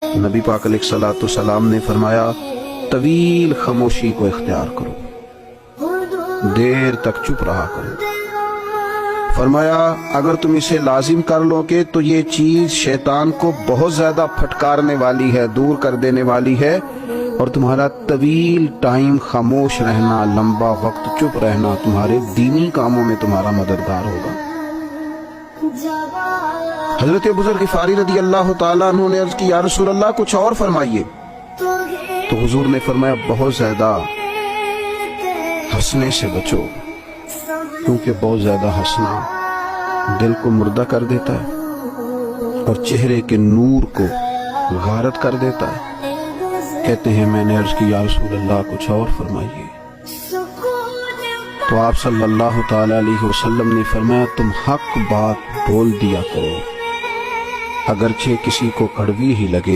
نبی پاک علیہ الصلوۃ والسلام نے فرمایا طویل خاموشی کو اختیار کرو، دیر تک چپ رہا کرو۔ فرمایا اگر تم اسے لازم کر لو گے تو یہ چیز شیطان کو بہت زیادہ پھٹکارنے والی ہے، دور کر دینے والی ہے، اور تمہارا طویل ٹائم خاموش رہنا، لمبا وقت چپ رہنا تمہارے دینی کاموں میں تمہارا مددگار ہوگا۔ حضرت ابو ذر غفاری رضی اللہ تعالیٰ عنہ نے عرض کی یا رسول اللہ کچھ اور فرمائیے، تو حضور نے فرمایا بہت زیادہ ہنسنے سے بچو، کیونکہ بہت زیادہ ہنسنا دل کو مردہ کر دیتا ہے اور چہرے کے نور کو غارت کر دیتا ہے۔ کہتے ہیں میں نے عرض کی یا رسول اللہ کچھ اور فرمائیے، تو آپ صلی اللہ تعالی علیہ وسلم نے فرمایا تم حق بات بول دیا کرو، اگرچہ کسی کو کڑوی ہی لگے۔